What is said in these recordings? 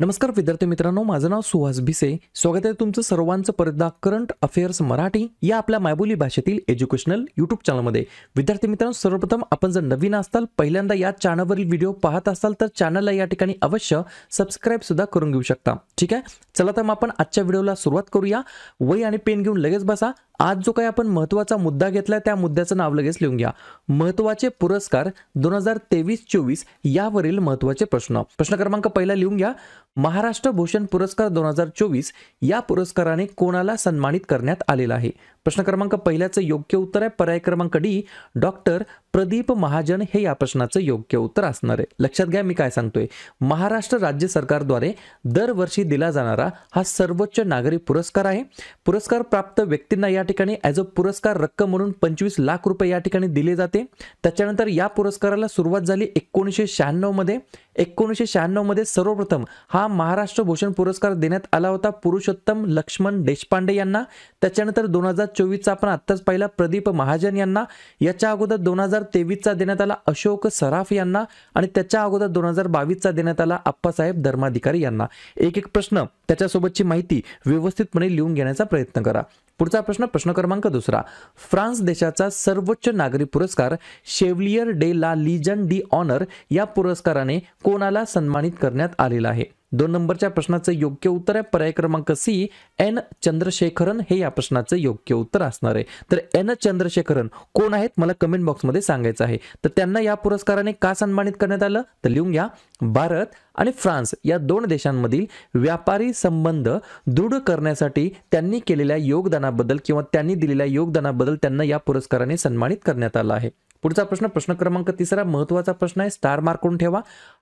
नमस्कार विद्यार्थी मित्रांनो, माझं नाव सुहास भिसे. स्वागत आहे तुमचं सर्वांचं परत एकदा करंट अफेअर्स मराठी या आपल्या मायबोली भाषेतील एज्युकेशनल यूट्यूब चॅनलमध्ये. विद्यार्थी मित्रांनो, सर्वप्रथम आपण जर नवीन असाल, पहिल्यांदा या चॅनलवरील व्हिडिओ पाहत असाल तर चॅनलला या ठिकाणी अवश्य सबस्क्राईब सुद्धा करून घेऊ शकता. ठीक आहे, चला तर मग आपण आजच्या व्हिडिओला सुरुवात करूया. वही आणि पेन घेऊन लगेच बसा. आज जो काही आपण महत्त्वाचा मुद्दा घेतलाय त्या मुद्द्याचं नाव लगेच लिहून घ्या. महत्त्वाचे पुरस्कार 2023-24 यावरील महत्त्वाचे प्रश्न. प्रश्न क्रमांक पहिला लिहून घ्या. महाराष्ट्र भूषण पुरस्कार 2024 या पुरस्काराने कोणाला सन्मानित करण्यात आलेला आहे? प्रश्न क्रमांक पहिल्याचं योग्य उत्तर आहे पर्याय क्रमांक डी, डॉक्टर प्रदीप महाजन हे या प्रश्नाचं योग्य उत्तर असणार आहे. लक्षात घ्या मी काय सांगतोय. महाराष्ट्र राज्य सरकारद्वारे दरवर्षी दिला जाणारा हा सर्वोच्च नागरी पुरस्कार आहे. पुरस्कार प्राप्त व्यक्तींना या ठिकाणी ॲज अ पुरस्कार रक्कम म्हणून 25 लाख रुपये या ठिकाणी दिले जाते. त्याच्यानंतर या पुरस्काराला सुरुवात झाली 1996 मध्ये. 1996 मध्ये सर्वप्रथम हा महाराष्ट्र भूषण पुरस्कार देण्यात आला होता पुरुषोत्तम लक्ष्मण देशपांडे यांना. त्याच्यानंतर 2024चा आपण आत्ताच पाहिला प्रदीप महाजन यांना. याच्या अगोदर 2023चा देण्यात आला अशोक सराफ यांना आणि त्याच्या अगोदर 2022चा देण्यात आला अप्पासाहेब धर्माधिकारी यांना. एक एक प्रश्न त्याच्यासोबतची माहिती व्यवस्थितपणे लिहून घेण्याचा प्रयत्न करा. पुढचा प्रश्न, प्रश्न क्रमांक दुसरा. फ्रान्स देशाचा सर्वोच्च नागरी पुरस्कार Chevalier de la Legion de Honour या पुरस्काराने कोणाला सन्मानित करण्यात आलेला आहे? 2 नंबरच्या प्रश्नाचं योग्य उत्तर आहे पर्याय क्रमांक सी, एन चंद्रशेखरन हे या प्रश्नाचं योग्य उत्तर असणार आहे. तर एन चंद्रशेखरन कोण आहेत मला कमेंट बॉक्समध्ये सांगायचं आहे. तर त्यांना या पुरस्काराने का सन्मानित करण्यात आलं तर लिहून घ्या. भारत आणि फ्रान्स या 2 देशांमधील व्यापारी संबंध दृढ करण्यासाठी त्यांनी केलेल्या योगदानाबद्दल किंवा त्यांनी दिलेल्या योगदानाबद्दल त्यांना या पुरस्काराने सन्मानित करण्यात आलं आहे. पुढचा प्रश्न, प्रश्न क्रमांक तिसरा महत्त्वाचा प्रश्न आहे, स्टार मार्क करून ठेवा.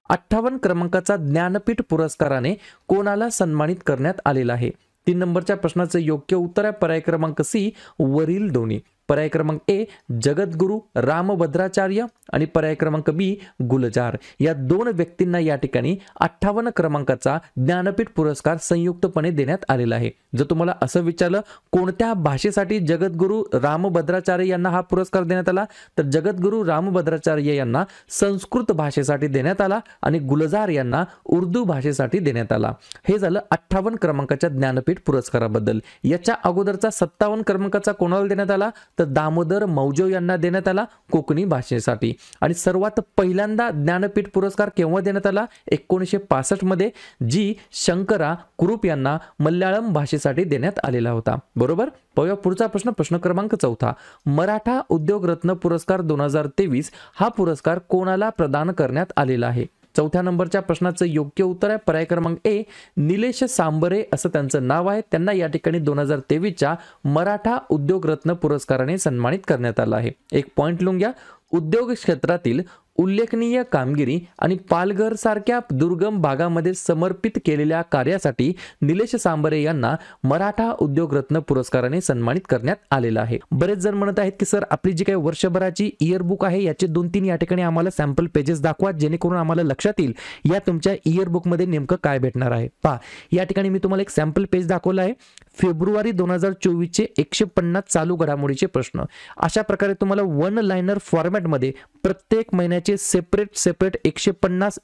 58 क्रमांकाचा ज्ञानपीठ पुरस्काराने कोणाला सन्मानित करण्यात आलेला आहे? 3 नंबरच्या प्रश्नाचं योग्य उत्तर आहे पर्याय क्रमांक सी, वरील दोन्ही. पर्याय क्रमांक ए जगद्गुरू रामभद्राचार्य आणि पर्याय क्रमांक बी गुलजार. या 2 व्यक्तींना या ठिकाणी 58 क्रमांकाचा ज्ञानपीठ पुरस्कार संयुक्तपणे देण्यात आलेला आहे. जर तुम्हाला असं विचारलं कोणत्या भाषेसाठी जगद्गुरू रामभद्राचार्य यांना हा पुरस्कार देण्यात आला तर जगद्गुरू रामभद्राचार्य यांना संस्कृत भाषेसाठी देण्यात आला आणि गुलजार यांना उर्दू भाषेसाठी देण्यात आला. हे झालं 58 क्रमांकाच्या ज्ञानपीठ पुरस्काराबद्दल. याच्या अगोदरचा 57 क्रमांकाचा कोणाला देण्यात आला तर दामोदर मौजो यांना देण्यात आला कोकणी भाषेसाठी. आणि सर्वात पहिल्यांदा ज्ञानपीठ पुरस्कार केव्हा देण्यात आला 1965 मध्ये, जी शंकरा कुरूप यांना मल्याळम भाषेसाठी देण्यात आलेला होता. बरोबर. पाहूया पुढचा प्रश्न, प्रश्न क्रमांक चौथा. मराठा उद्योग रत्न पुरस्कार 2023 हा पुरस्कार कोणाला प्रदान करण्यात आलेला आहे? 4थ्या नंबरच्या प्रश्नाचं योग्य उत्तर आहे पर्याय क्रमांक ए, निलेश सांबरे असं त्यांचं नाव आहे. त्यांना या ठिकाणी 2023च्या मराठा उद्योग रत्न पुरस्काराने सन्मानित करण्यात आलं आहे. एक पॉइंट लिहून घ्या. उद्योग क्षेत्रातील उल्लेखनीय कामगिरी आणि पालघर सारख्या दुर्गम भागामध्ये समर्पित केलेल्या कार्यासाठी निलेश सांबरे यांना मराठा उद्योग रत्न पुरस्काराने सन्मानित करण्यात आलेला आहे. बरेच जण म्हणत आहेत की सर आपली जी काही वर्षभराची इयर बुक आहे याचे 2-3 या ठिकाणी आम्हाला सॅम्पल पेजेस दाखवा जेणेकरून आम्हाला लक्षात येईल या तुमच्या इयर बुक मध्ये नेमकं काय भेटणार आहे. पहा, या ठिकाणी मी तुम्हाला एक सॅम्पल पेज दाखवलं आहे. फेब्रुवारी 2024 चे 150 चालू घडामोडीचे प्रश्न. अशा प्रकारे तुम्हाला 1 लाइनर फॉर्मॅटमध्ये प्रत्येक महिन्याचे सेपरेट 150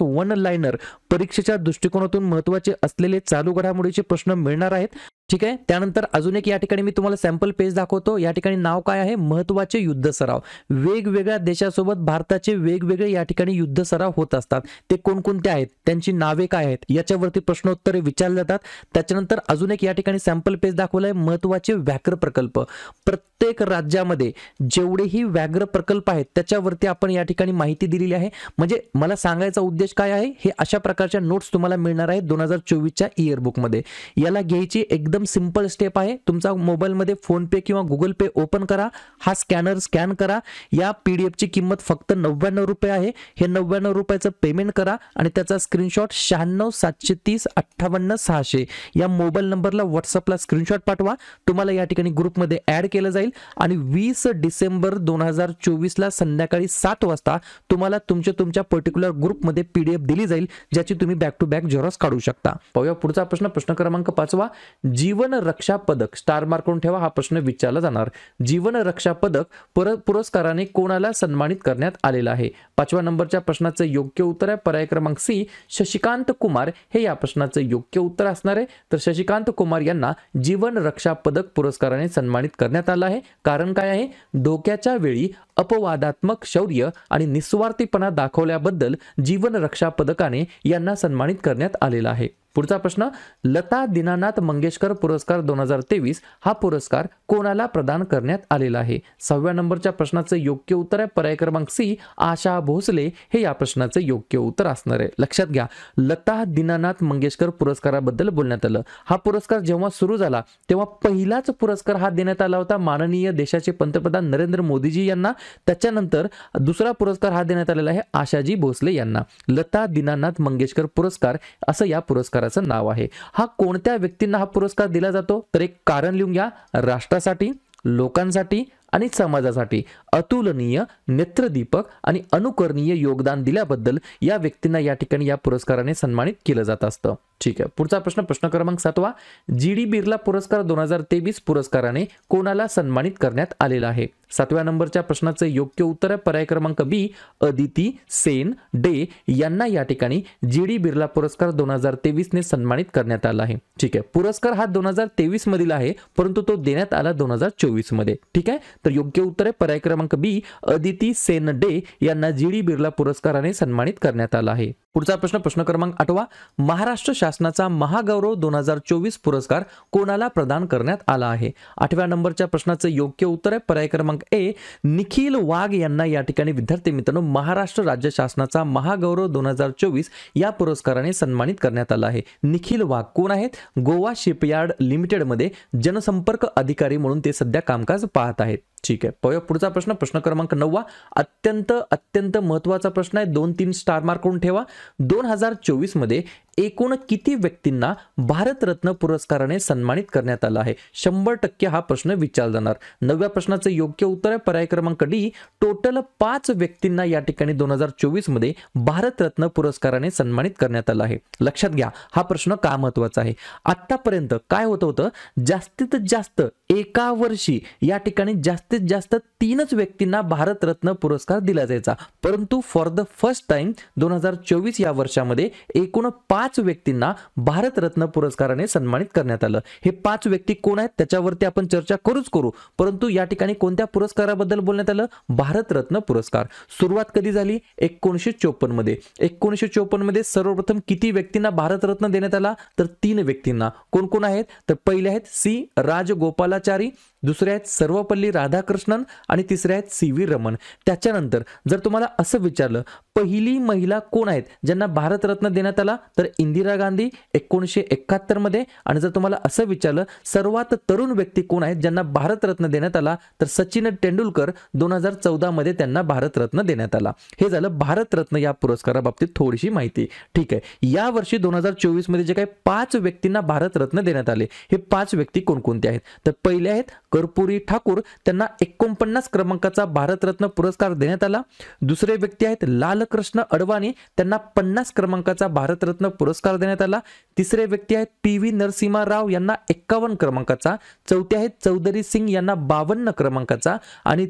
1 लाइनर परीक्षेच्या दृष्टिकोनातून महत्त्वाचे असलेले चालू घडामोडीचे प्रश्न मिळणार आहेत. ठीक आहे. त्यानंतर अजून एक या ठिकाणी मी तुम्हाला सॅम्पल पेज दाखवतो. या ठिकाणी नाव काय आहे, महत्त्वाचे युद्ध सराव. वेगवेगळ्या देशासोबत भारताचे वेगवेगळे या ठिकाणी युद्ध सराव होत असतात. ते कोणकोणते आहेत, त्यांची नावे काय आहेत, याच्यावरती प्रश्नोत्तरे विचारले जातात. त्याच्यानंतर अजून एक या ठिकाणी सॅम्पल पेज दाखवलंय, महत्त्वाचे व्याघ्र प्रकल्प. प्रत्येक राज्यामध्ये जेवढेही व्याघ्र प्रकल्प आहेत त्याच्यावरती आपण या ठिकाणी माहिती दिलेली आहे. म्हणजे मला सांगायचा उद्देश काय आहे, हे अशा प्रकारच्या नोट्स तुम्हाला मिळणार आहेत 2024च्या इयर बुक मध्ये. याला घ्यायची एकदम सिंपल स्टेप आहे. तुमचा मोबाईल मध्ये फोन पे किंवा गुगल पे ओपन करा. हा स्कॅनर स्कॅन करा. या पीडीएफ ची किंमत फक्त 99 रुपये आहे. हे 99 रुपयाचं पेमेंट करा आणि त्याचा स्क्रीनशॉट 96 730 58 600 या मोबाईल नंबरला व्हॉट्सअपला स्क्रीनशॉट पाठवा. तुम्हाला या ठिकाणी ग्रुपमध्ये ऍड केलं जाईल आणि 20 डिसेंबर 2024 ला संध्याकाळी 7 वाजता तुम्हाला तुमच्या पर्टिक्युलर ग्रुपमध्ये पीडीएफ दिली जाईल ज्याची तुम्ही बॅक टू बॅक झेरॉक्स काढू शकता. पाहूया पुढचा प्रश्न, प्रश्न क्रमांक 5. जीवन रक्षा पदक स्टार मार्क करून ठेवा, हा प्रश्न विचारला जाणार. जीवन रक्षा पदक पुरस्काराने कोणाला सन्मानित करण्यात आलेला आहे? 5व्या नंबरच्या प्रश्नाचं योग्य उत्तर आहे पर्याय क्रमांक सी, शशिकांत कुमार हे या प्रश्नाचं योग्य उत्तर असणार आहे. तर शशिकांत कुमार यांना जीवन रक्षा पदक पुरस्काराने सन्मानित करण्यात आलं आहे. कारण काय आहे? धोक्याच्या वेळी अपवादात्मक शौर्य आणि निस्वार्थीपणा दाखवल्याबद्दल जीवन रक्षा पदकाने यांना सन्मानित करण्यात आलेला आहे. पुढचा प्रश्न, लता दीनानाथ मंगेशकर पुरस्कार 2023 हा पुरस्कार कोणाला प्रदान करण्यात आलेला आहे? 6व्या नंबरच्या प्रश्नाचं योग्य उत्तर आहे पर्याय क्रमांक सी, आशा भोसले हे या प्रश्नाचं योग्य उत्तर असणार आहे. लक्षात घ्या, लता दीनानाथ मंगेशकर पुरस्काराबद्दल बोलण्यात आलं. हा पुरस्कार जेव्हा सुरू झाला तेव्हा पहिलाच पुरस्कार हा देण्यात आला होता माननीय देशाचे पंतप्रधान नरेंद्र मोदीजी यांना. त्याच्यानंतर दुसरा पुरस्कार हा देण्यात आलेला आहे आशाजी भोसले यांना. लता दीनानाथ मंगेशकर पुरस्कार असं या पुरस्काराचं नाव आहे. हा कोणत्या व्यक्तींना हा पुरस्कार दिला जातो? तर एक कारण लिहून घ्या, राष्ट्रासाठी, लोकांसाठी आणि समाजासाठी अतुलनीय, नेत्रदीपक आणि अनुकरणीय योगदान दिल्याबद्दल या व्यक्तींना या ठिकाणी या पुरस्काराने सन्मानित केलं जात असतं. ठीक आहे. पुढचा प्रश्न, प्रश्न क्रमांक 7वा, जी.डी. बिर्ला पुरस्कार 2023 पुरस्काराने कोणाला सन्मानित करण्यात आलेला आहे? 7व्या नंबरच्या प्रश्नाचं योग्य उत्तर आहे पर्याय क्रमांक बी, अदिती सेन डे यांना या ठिकाणी जी.डी. बिर्ला पुरस्कार 2023 ने सन्मानित करण्यात आला आहे. ठीक आहे. पुरस्कार हा 2023 मधील आहे, परंतु तो देण्यात आला 2024 मध्ये. ठीक आहे. तर योग्य उत्तर आहे पर्याय क्रमांक बी, अदिती सेन डे यांना जी.डी. बिर्ला पुरस्काराने सन्मानित करण्यात आला आहे. पुढचा प्रश्न, प्रश्न क्रमांक 8वा, महाराष्ट्र शासनाचा महागौरव 2024 पुरस्कार कोणाला प्रदान करण्यात आला आहे? 8व्या नंबरच्या प्रश्नाचं योग्य उत्तर आहे पर्याय क्रमांक ए, निखिल वाघ यांना या ठिकाणी विद्यार्थी मित्रांनो महाराष्ट्र राज्य शासनाचा महागौरव 2024 या पुरस्काराने सन्मानित करण्यात आला आहे. निखिल वाघ कोण आहेत? गोवा शिपयार्ड लिमिटेड मध्ये जनसंपर्क अधिकारी म्हणून ते सध्या कामकाज पाहत आहेत. ठीक आहे. पुढचा प्रश्न, प्रश्न क्रमांक 9वा, अत्यंत महत्त्वाचा प्रश्न आहे. 2-3 स्टार मार्क करून ठेवा. 2024 मध्ये एकूण किती व्यक्तींना भारतरत्न पुरस्काराने सन्मानित करण्यात आलं आहे? 100% हा प्रश्न विचारला जाणार. 9व्या प्रश्नाचं योग्य उत्तर आहे पर्याय क्रमांक डी, टोटल 5 व्यक्तींना या ठिकाणी 2024 मध्ये भारतरत्न पुरस्काराने सन्मानित करण्यात आलं आहे. लक्षात घ्या, हा प्रश्न का महत्त्वाचा आहे. आतापर्यंत काय होतं, जास्तीत जास्त एका वर्षी या ठिकाणी जास्तीत जास्त 3च व्यक्तींना भारतरत्न पुरस्कार दिला जायचा, परंतु फॉर द फर्स्ट टाइम 2024 या वर्षामध्ये एकूण 5 व्यक्तींना भारतरत्न पुरस्काराने सन्मानित करण्यात आलं. हे 5 व्यक्ती कोण आहेत त्याच्यावरती आपण चर्चा करू, परंतु या ठिकाणी कोणत्या पुरस्काराबद्दल बोलण्यात आलं? भारतरत्न पुरस्कार. सुरुवात कधी झाली? 1954 मध्ये. 1954 मध्ये सर्वप्रथम किती व्यक्तींना भारतरत्न देण्यात आला? तर 3 व्यक्तींना. कोण कोण आहेत? तर पहिले आहेत सी राजगोपालाचारी, दुसरे आहेत सर्वपल्ली राधाकृष्णन आणि तिसरे आहेत सी.व्ही. रमन. त्याच्यानंतर जर तुम्हाला असं विचारलं पहिली महिला कोण आहेत ज्यांना भारतरत्न देण्यात आला, तर इंदिरा गांधी 1971 मध्ये. आणि जर तुम्हाला असं विचारलं सर्वात तरुण व्यक्ती कोण आहेत ज्यांना भारतरत्न देण्यात आला, तर सचिन तेंडुलकर 2014 मध्ये त्यांना भारतरत्न देण्यात आला. हे झालं भारतरत्न या पुरस्काराबाबतीत थोडीशी माहिती. ठीक आहे. या वर्षी 2024 मध्ये जे काही 5 व्यक्तींना भारतरत्न देण्यात आले, हे 5 व्यक्ती कोणकोणते आहेत? तर पहिले आहेत कर्पूरी ठाकूर, त्यांना 49 क्रमांकाचा भारतरत्न पुरस्कार देण्यात आला. दुसरे व्यक्ती आहेत लालकृष्ण अडवाणी, त्यांना 50 क्रमांकाचा भारतरत्न पुरस्कार देण्यात आला. तिसरे व्यक्ती आहेत पी.व्ही. नरसिम्हा राव यांना 51 क्रमांकाचा. चौथे आहेत चौधरी सिंग यांना 52 क्रमांकाचा. आणि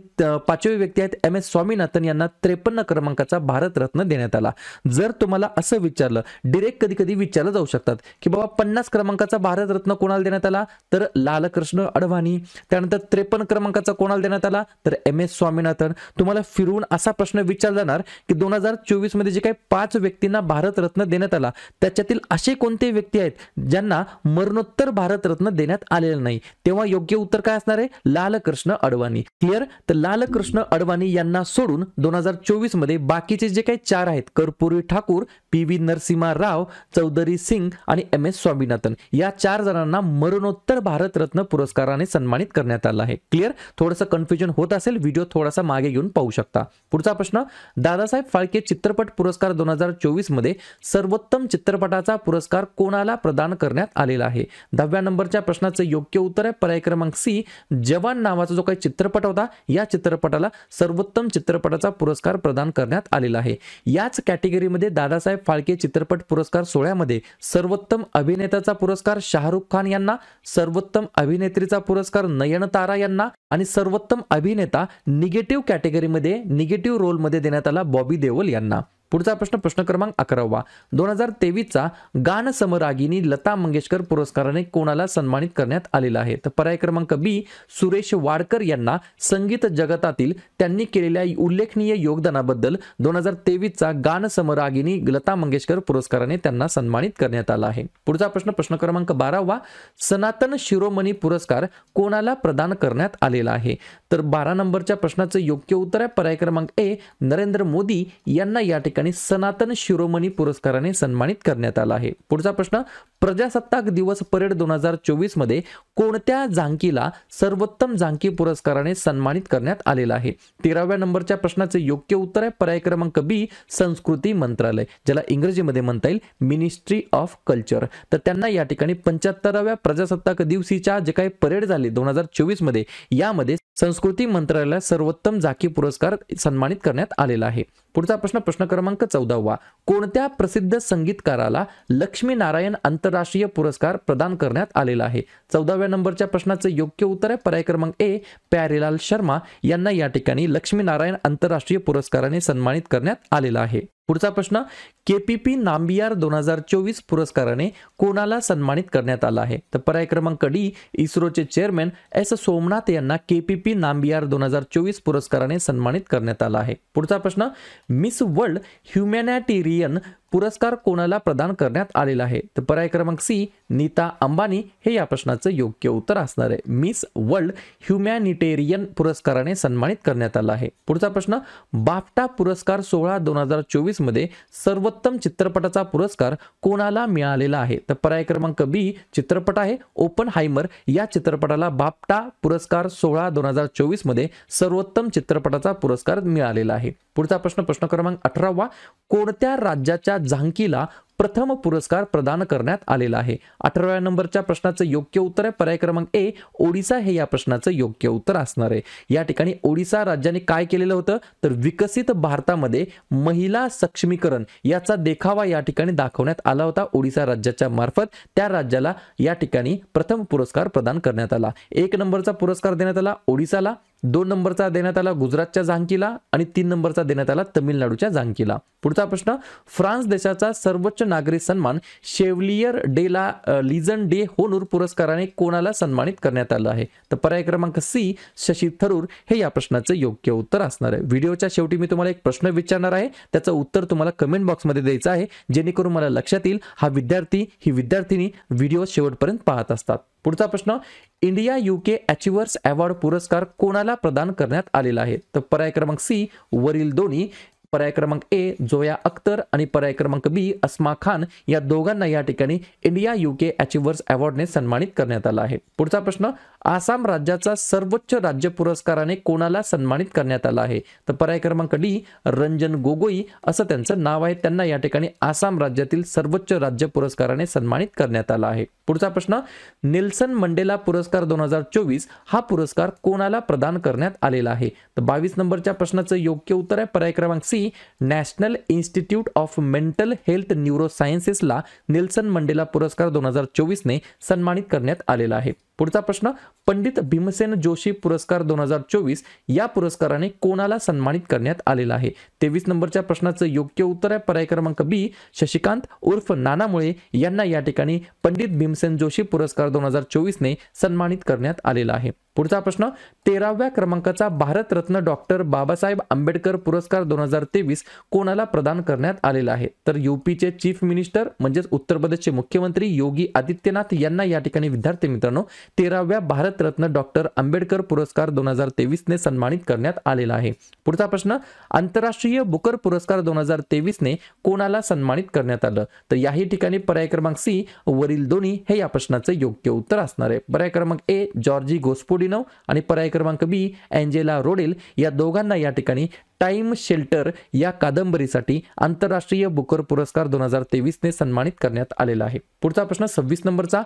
5वे व्यक्ती आहेत एम.एस. स्वामीनाथन यांना 53 क्रमांकाचा भारतरत्न देण्यात आला. जर तुम्हाला असं विचारलं, डायरेक्ट कधी विचारलं जाऊ शकतात की बाबा 50 क्रमांकाचा भारतरत्न कोणाला देण्यात आला, तर लालकृष्ण अडवाणी. त्यानंतर 53 क्रमांकाचा कोणाला देण्यात आला, तर एम.एस. स्वामीनाथन. तुम्हाला फिरवून असा प्रश्न विचारला जाणार की 2024 मध्ये जे काही 5 व्यक्तींना भारतरत्न देण्यात आला, त्याच्यातील असे कोणते व्यक्ती आहेत ज्यांना मरणोत्तर भारतरत्न देण्यात आलेलं नाही, तेव्हा योग्य उत्तर काय असणार आहे? लालकृष्ण अडवाणी. क्लिअर? तर लालकृष्ण अडवाणी यांना सोडून 2024 मध्ये बाकीचे जे काही 4 आहेत, कर्पूरी ठाकूर, पी.व्ही. नरसिम्हा राव, चौधरी सिंग आणि एम.एस. स्वामीनाथन, या 4 जणांना मरणोत्तर भारतरत्न पुरस्काराने सन्मानित करण्यात आला आहे. क्लिअर? थोडंसं कन्फ्युजन होत असेल, व्हिडिओ थोडासा मागे घेऊन पाहू शकता. पुढचा प्रश्न, दादासाहेब फाळके चित्रपट पुरस्कार 2024 मध्ये सर्वोत्तम चित्रपटाचा पुरस्कार कोणाला प्रदान करण्यात आलेला आहे? 10व्या नंबरच्या प्रश्नाचं योग्य उत्तर आहे पर्याय क्रमांक सी, जवान नावाचा जो काही चित्रपट होता या चित्रपटाला सर्वोत्तम चित्रपटाचा पुरस्कार प्रदान करण्यात आलेला आहे. याच कॅटेगरीमध्ये दादासाहेब फाळके चित्रपट पुरस्कार सोहळ्यामध्ये सर्वोत्तम अभिनेत्याचा पुरस्कार शाहरुख खान यांना, सर्वोत्तम अभिनेत्रीचा पुरस्कार नयनतारा यांना आणि सर्वोत्तम अभिनेता निगेटिव्ह कॅटेगरीमध्ये निगेटिव्ह रोलमध्ये देण्यात आला बॉबी देओल यांना. पुढचा प्रश्न क्रमांक 11वा, 2023चा गान समरागिनी लता मंगेशकर पुरस्काराने कोणाला सन्मानित करण्यात आलेला आहे? तर पर्याय क्रमांक बी, सुरेश वाडकर यांना संगीत जगतातील त्यांनी केलेल्या उल्लेखनीय योगदानाबद्दल 2023चा गान समरागिनी लता मंगेशकर पुरस्काराने त्यांना सन्मानित करण्यात आला आहे. पुढचा प्रश्न क्रमांक 12वा, सनातन शिरोमणी पुरस्कार कोणाला प्रदान करण्यात आलेला आहे? तर 12 नंबरच्या प्रश्नाचं योग्य उत्तर आहे पर्याय क्रमांक ए, नरेंद्र मोदी यांना या सनातन शिरोमणी पुरस्काराने सन्मानित करण्यात आला आहे. पुढचा प्रश्न, प्रजासत्ताक दिवस परेड 2024 मध्ये कोणत्या झांकीला सर्वोत्तम झांकी पुरस्काराने सन्मानित करण्यात आलेला आहे? 13व्या नंबरच्या प्रश्नाचे योग्य उत्तर आहे पर्याय क्रमांक बी, संस्कृती मंत्रालय, ज्याला इंग्रजीमध्ये म्हणता येईल मिनिस्ट्री ऑफ कल्चर. तर त्यांना या ठिकाणी 75व्या प्रजासत्ताक दिवशीच्या जे काही परेड झाली 2024 मध्ये, यामध्ये संस्कृती मंत्रालयाला सर्वोत्तम झांकी पुरस्कार सन्मानित करण्यात आलेला आहे. पुढचा प्रश्न क्रमांक 14वा, कोणत्या प्रसिद्ध संगीतकाराला लक्ष्मी नारायण आंतरराष्ट्रीय पुरस्कार प्रदान करण्यात आलेला आहे? 14व्या नंबरच्या प्रश्नाचं योग्य उत्तर आहे पर्याय क्रमांक ए, प्यारेलाल शर्मा यांना या ठिकाणी लक्ष्मी नारायण आंतरराष्ट्रीय पुरस्काराने सन्मानित करण्यात आलेला आहे. पुढचा प्रश्न, केपीपी नांबियार 2024 पुरस्काराने कोणाला सन्मानित करण्यात आला आहे? तर पर्याय क्रमांक डी, इस्रोचे चेअरमॅन एस सोमनाथ यांना केपीपी नांबियार 2024 पुरस्काराने सन्मानित करण्यात आला आहे. पुढचा प्रश्न, मिस वर्ल्ड ह्युमॅनिटेरियन पुरस्कार कोणाला प्रदान करण्यात आलेला आहे? तर पर्याय क्रमांक सी, नीता अंबानी हे या प्रश्नाचं योग्य उत्तर असणार आहे. मिस वर्ल्ड ह्युमॅनिटेरियन पुरस्काराने सन्मानित करण्यात आला आहे. पुढचा प्रश्न, बाफ्टा पुरस्कार सोहळा 2024 मध्ये सर्वोत्तम चित्रपटाचा पुरस्कार कोणाला मिळालेला आहे? तर पर्याय क्रमांक बी, चित्रपट आहे ओपनहायमर, या चित्रपटाला बाफ्टा पुरस्कार सोहळा 2024 मध्ये सर्वोत्तम चित्रपटाचा पुरस्कार मिळालेला आहे. पुढचा प्रश्न क्रमांक 18वा, कोणत्या राज्याच्या झांकीला प्रथम पुरस्कार प्रदान करण्यात आलेला आहे? 18व्या नंबरच्या प्रश्नाचं योग्य उत्तर आहे पर्याय क्रमांक ए, ओडिसा हे या प्रश्नाचं योग्य उत्तर असणार आहे. या ठिकाणी ओडिसा राज्याने काय केलेलं होतं तर विकसित भारतामध्ये महिला सक्षमीकरण याचा देखावा या ठिकाणी दाखवण्यात आला होता ओडिसा राज्याच्या मार्फत. त्या राज्याला या ठिकाणी प्रथम पुरस्कार प्रदान करण्यात आला. 1 नंबरचा पुरस्कार देण्यात आला ओडिसाला, 2 नंबरचा देण्यात आला गुजरातच्या झांकीला आणि 3 नंबरचा देण्यात आला तमिळनाडूच्या झांकीला. पुढचा प्रश्न, फ्रान्स देशाचा सर्वोच्च नागरी सन्मान शेव्हलियर डे ला लिजन डे होनूर पुरस्काराने कोणाला सन्मानित करण्यात आलं आहे? तर पर्याय क्रमांक सी, शशी थरूर हे या प्रश्नाचं योग्य उत्तर असणार आहे. व्हिडिओच्या शेवटी मी तुम्हाला एक प्रश्न विचारणार आहे, त्याचं उत्तर तुम्हाला कमेंट बॉक्समध्ये द्यायचं आहे, जेणेकरून मला लक्षात येईल हा विद्यार्थी ही विद्यार्थिनी व्हिडिओ शेवटपर्यंत पाहत असतात. पुढचा प्रश्न, इंडिया UK अचिव्हर्स अवॉर्ड पुरस्कार कोणाला प्रदान करण्यात आलेला आहे? तर पर्याय क्रमांक सी, वरील दोन्ही, पर्याय क्रमांक ए, जोया अख्तर आणि पर्याय क्रमांक बी, अस्मा खान या दोघांना या ठिकाणी इंडिया UK अचिव्हर्स अवॉर्डने सन्मानित करण्यात आला आहे. पुढचा प्रश्न, आसाम राज्याचा सर्वोच्च राज्य पुरस्काराने कोणाला सन्मानित करण्यात आला आहे? तर पर्याय क्रमांक डी, रंजन गोगोई असं त्यांचं नाव आहे. त्यांना या ठिकाणी आसाम राज्यातील सर्वोच्च राज्य पुरस्काराने सन्मानित करण्यात आला आहे. पुढचा प्रश्न, नेल्सन मंडेला पुरस्कार 2024 हा पुरस्कार कोणाला प्रदान करण्यात आलेला आहे? तर 22 नंबरच्या प्रश्नाचं योग्य उत्तर आहे पर्याय क्रमांक C, national institute of mental health न्यूरोसायन्सेसला नेल्सन मंडेला पुरस्कार 2024 ने सन्मानित करण्यात आलेला आहे. पुढचा प्रश्न, पंडित भीमसेन जोशी पुरस्कार 2024 या पुरस्काराने कोणाला सन्मानित करण्यात आलेला आहे? 23 नंबरच्या प्रश्नाचं योग्य उत्तर आहे पर्याय क्रमांक बी, शशिकांत उर्फ नानामुळे यांना या ठिकाणी पंडित भीमसेन जोशी पुरस्कार 2024 ने सन्मानित करण्यात आलेला आहे. पुढचा प्रश्न, 13व्या क्रमांकाचा भारतरत्न डॉक्टर बाबासाहेब आंबेडकर पुरस्कार 2023 कोणाला प्रदान करण्यात आलेला आहे? तर यूपीचे चीफ मिनिस्टर म्हणजेच उत्तर प्रदेशचे मुख्यमंत्री योगी आदित्यनाथ यांना या ठिकाणी विद्यार्थी मित्रांनो 13व्या भारतरत्न डॉक्टर आंबेडकर पुरस्कार 2023 ने सन्मानित करण्यात आलेला आहे. पुढचा प्रश्न, आंतरराष्ट्रीय बुकर पुरस्कार 2023 ने कोणाला सन्मानित करण्यात आलं? तर याही ठिकाणी पर्याय क्रमांक सी वरील दोन्ही हे या प्रश्नाचं योग्य उत्तर असणार आहे. पर्याय क्रमांक ए जॉर्जी गोस्पोडिनोव आणि पर्याय क्रमांक बी अँजेला रोडेल या दोघांना या ठिकाणी टाइम शेल्टर या कादंबरीसाठी आंतरराष्ट्रीय बुकर पुरस्कार 2023 ने सन्मानित करण्यात आलेला आहे. पुढचा प्रश्न 26 नंबरचा,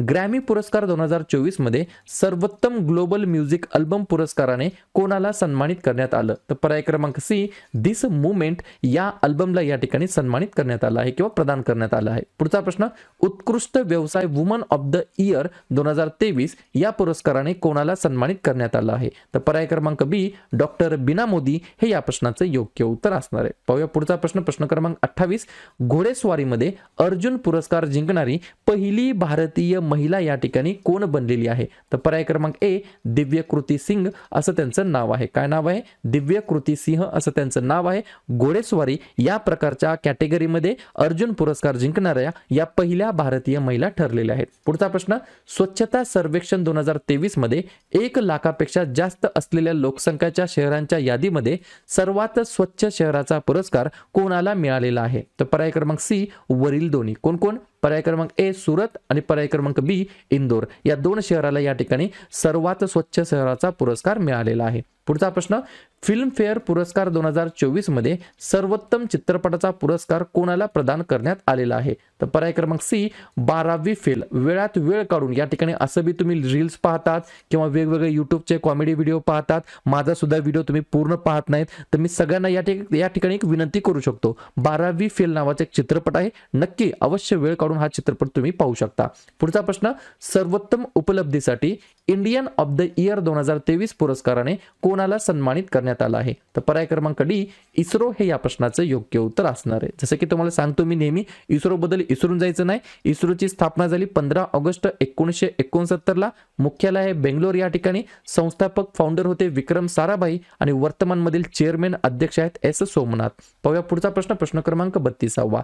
ग्रॅमी पुरस्कार 2024 मध्ये सर्वोत्तम ग्लोबल म्युझिक अल्बम पुरस्काराने कोणाला सन्मानित करण्यात आलं? तर पर्याय क्रमांक सी दिस मुवमेंट या अल्बमला या ठिकाणी सन्मानित करण्यात आलं आहे किंवा प्रदान करण्यात आलं आहे. पुढचा प्रश्न, उत्कृष्ट व्यवसाय वुमन ऑफ द इयर 2023 या पुरस्काराने कोणाला सन्मानित करण्यात आलं आहे? तर पर्याय क्रमांक बी डॉक्टर बीना मोदी हे या प्रश्नाचं योग्य उत्तर असणार आहे. पाहूया पुढचा प्रश्न, प्रश्न क्रमांक 28, घोडेस्वारीमध्ये अर्जुन पुरस्कार जिंकणारी पहिली भारतीय महिला या ठिकाणी कोण बनलेली आहे? तर पर्याय क्रमांक ए दिव्यकृती सिंग असं त्यांचं नाव आहे. काय नाव आहे? दिव्यकृती सिंह असं त्यांचं नाव आहे. घोडेस्वारी या प्रकारच्या कॅटेगरीमध्ये अर्जुन पुरस्कार जिंकणाऱ्या या पहिल्या भारतीय महिला ठरलेल्या आहेत. पुढचा प्रश्न, स्वच्छता सर्वेक्षण 2023 मध्ये 1 लाखापेक्षा जास्त असलेल्या लोकसंख्येच्या शहरांच्या यादीमध्ये सर्वात स्वच्छ शहराचा पुरस्कार कोणाला मिळालेला आहे? तर पर्याय क्रमांक सी वरील दोन्ही. कोण कोण? पर्याय क्रमांक ए सुरत आणि पर्याय क्रमांक बी इंदोर या दोन शहराला या ठिकाणी सर्वात स्वच्छ शहराचा पुरस्कार मिळालेला आहे. पुढचा प्रश्न, फिल्मफेअर पुरस्कार 2024 मध्ये सर्वोत्तम चित्रपटाचा पुरस्कार कोणाला प्रदान करण्यात आलेला आहे? तर पर्याय क्रमांक सी 12वी फेल. वेळात वेळ काढून या ठिकाणी असं बी तुम्ही रील्स पाहतात किंवा वेगवेगळे युट्यूबचे कॉमेडी व्हिडिओ पाहतात, माझा सुद्धा व्हिडिओ तुम्ही पूर्ण पाहत नाहीत, तर मी सगळ्यांना या ठिकाणी एक विनंती करू शकतो, 12वी फेल नावाचा एक चित्रपट आहे, नक्की अवश्य वेळ काढून हा चित्रपट तुम्ही पाहू शकता. पुढचा प्रश्न, सर्वोत्तम उपलब्धीसाठी इंडियन ऑफ द इयर 2023 पुरस्काराने कोणाला सन्मानित करण्यात आला आहे? तर पर्याय क्रमांक डी इस्रो हे या प्रश्नाचं योग्य उत्तर असणार आहे. जसं की तुम्हाला सांगतो मी नेहमी, इस्रो बद्दल विसरून जायचं नाही. इस्रोची स्थापना झाली 15 ऑगस्ट 1969 ला. मुख्यालय आहे बेंगलोर या ठिकाणी. संस्थापक फाउंडर होते विक्रम साराभाई आणि वर्तमानमधील चेअरमॅन अध्यक्ष आहेत एस सोमनाथ. पाहूया पुढचा प्रश्न, प्रश्न क्रमांक 32वा,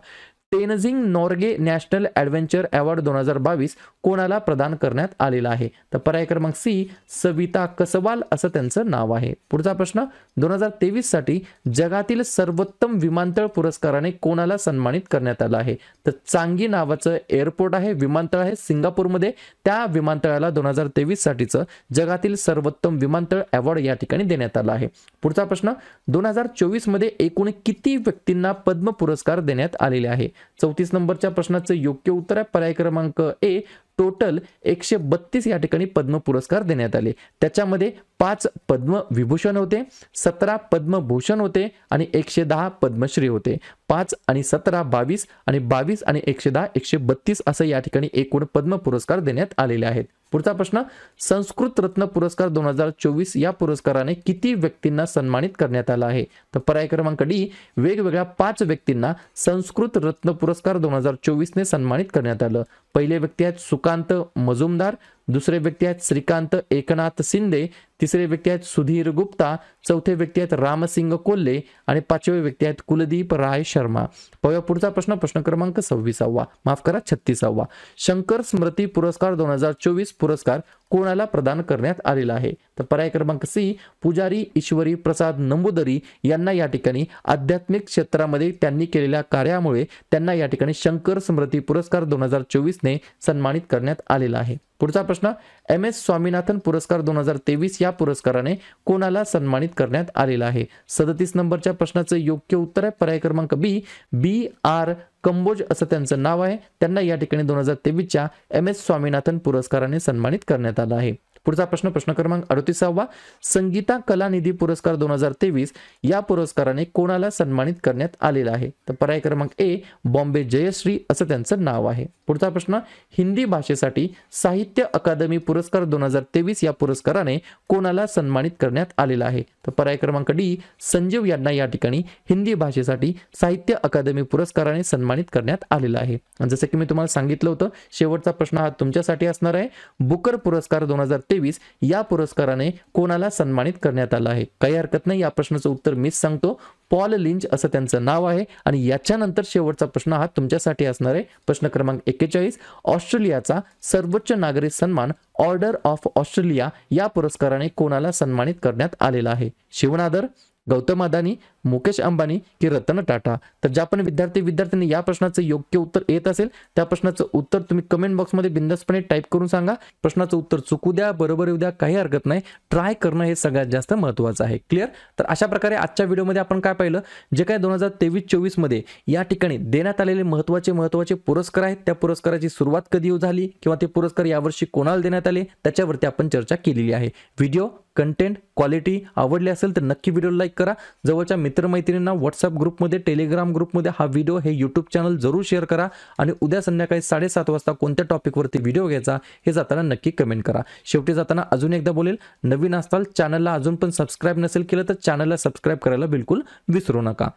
Tenzing Norgay national adventure award 2022 कोणाला प्रदान करण्यात आलेला आहे? तर पर्याय क्रमांक सी सविता कसवाल असं त्यांचं नाव आहे. पुढचा प्रश्न, 2023 साठी जगातील सर्वोत्तम विमानतळ पुरस्काराने कोणाला सन्मानित करण्यात आलं आहे? तर चांगी नावाचं एअरपोर्ट आहे, विमानतळ आहे सिंगापूरमध्ये, त्या विमानतळाला 2023 साठीचं जगातील सर्वोत्तम विमानतळ अवॉर्ड या ठिकाणी देण्यात आला आहे. पुढचा प्रश्न, 2024 मध्ये एकूण किती व्यक्तींना पद्म पुरस्कार देण्यात आलेले आहे? 34 नंबरच्या प्रश्नाचं योग्य उत्तर आहे पर्याय क्रमांक ए टोटल 132 या ठिकाणी पद्म पुरस्कार देण्यात आले. त्याच्यामध्ये 5 पद्म विभूषण होते, 17 पद्मभूषण होते आणि 110 पद्मश्री होते. 5 आणि 17 22 आणि 22 आणि 110 132 असं या ठिकाणी एकूण पद्म पुरस्कार देण्यात आलेले आहेत. पुढचा प्रश्न, संस्कृत रत्न पुरस्कार 2024 या पुरस्काराने किती व्यक्तींना सन्मानित करण्यात आला आहे? तर पर्याय क्रमांक डी वेगवेगळ्या 5 व्यक्तींना संस्कृत रत्न पुरस्कार 2024 ने सन्मानित करण्यात आलं. पहिले व्यक्ती आहेत सुकांत मजुमदार, दुसरे व्यक्ती आहेत श्रीकांत एकनाथ शिंदे, तिसरे व्यक्ती आहेत सुधीर गुप्ता, चौथे व्यक्ती आहेत रामसिंग कोल्हे आणि पाचवे व्यक्ती आहेत कुलदीप राय शर्मा. पाहूया पुढचा प्रश्न, प्रश्न क्रमांक 26वा, माफ करा 36वा, शंकर स्मृती पुरस्कार 2024 पुरस्कार कोणाला प्रदान करण्यात आलेला आहे? तर पर्याय क्रमांक सी पुजारी ईश्वरी प्रसाद नंबूदरी यांना या ठिकाणी आध्यात्मिक क्षेत्रामध्ये त्यांनी केलेल्या कार्यामुळे त्यांना या ठिकाणी शंकर स्मृती पुरस्कार 2024 ने सन्मानित करण्यात आलेला आहे. पुढचा प्रश्न, एम एस स्वामीनाथन पुरस्कार 2023 या पुरस्काराने कोणाला सन्मानित करण्यात आलेला आहे? 37 नंबरच्या प्रश्नाचं योग्य उत्तर आहे पर्याय क्रमांक बी बी आर कंबोज असं त्यांचं नाव आहे. त्यांना या ठिकाणी 2023च्या एम एस स्वामीनाथन पुरस्काराने सन्मानित करण्यात आलं आहे. पुढचा प्रश्न, प्रश्न क्रमांक 38वा, संगीता कलानिधी पुरस्कार 2023 या पुरस्काराने कोणाला सन्मानित करण्यात आलेला आहे? तर पर्याय क्रमांक ए बॉम्बे जयश्री असं त्यांचं नाव आहे. पुढचा प्रश्न, हिंदी भाषेसाठी साहित्य अकादमी पुरस्कार 2023 या पुरस्काराने कोणाला सन्मानित करण्यात आलेला आहे? तर पर्याय क्रमांक डी संजीव यांना या ठिकाणी हिंदी भाषेसाठी साहित्य अकादमी पुरस्काराने सन्मानित करण्यात आलेला आहे. जसं की मी तुम्हाला सांगितलं होतं, शेवटचा प्रश्न हा तुमच्यासाठी असणार आहे. बुकर पुरस्कार 2023 2023 या पुरस्काराने कोणाला सन्मानित करण्यात आलं आहे? काही हरकत नाही, या प्रश्नाचं उत्तर मीच सांगतो. पॉल लिंच असं त्यांचं नाव आहे. आणि याच्यानंतर शेवटचा प्रश्न हा तुमच्यासाठी असणार आहे. प्रश्न क्रमांक 41. ऑस्ट्रेलियाचा सर्वोच्च नागरी सन्मान ऑर्डर ऑफ ऑस्ट्रेलिया या पुरस्काराने कोणाला सन्मानित करण्यात आलेला आहे? शिवनादर, गौतम अदानी, मुकेश अंबानी की रतन टाटा? तर ज्या पण विद्यार्थ्यांनी या प्रश्नाचं योग्य उत्तर येत असेल त्या प्रश्नाचं उत्तर तुम्ही कमेंट बॉक्समध्ये बिंदासपणे टाईप करून सांगा. प्रश्नाचं उत्तर चुकू द्या, बरोबर येऊ द्या, काही हरकत नाही. ट्राय करणं हे सगळ्यात जास्त महत्त्वाचं आहे. क्लिअर? तर अशा प्रकारे आजच्या व्हिडिओमध्ये आपण काय पाहिलं, जे काय 2023-24 मध्ये या ठिकाणी देण्यात आलेले महत्त्वाचे पुरस्कार आहेत, त्या पुरस्काराची सुरुवात कधी झाली किंवा ते पुरस्कार यावर्षी कोणाला देण्यात आले त्याच्यावरती आपण चर्चा केलेली आहे. व्हिडिओ कंटेंट क्वालिटी आवडली असेल तर नक्की व्हिडिओ लाईक करा. जवळच्या मित्रमैत्रिणींना व्हॉट्सअप ग्रुपमध्ये, टेलिग्राम ग्रुपमध्ये हा व्हिडिओ, हे यूट्यूब चॅनल जरूर शेअर करा. आणि उद्या संध्याकाळी 7:30 वाजता कोणत्या टॉपिकवरती व्हिडिओ घ्यायचा हे जाताना नक्की कमेंट करा. शेवटी जाताना अजून एकदा बोलेल, नवीन असताल चॅनलला अजून पण सबस्क्राईब नसेल केलं तर चॅनलला सबस्क्राईब करायला बिलकुल विसरू नका.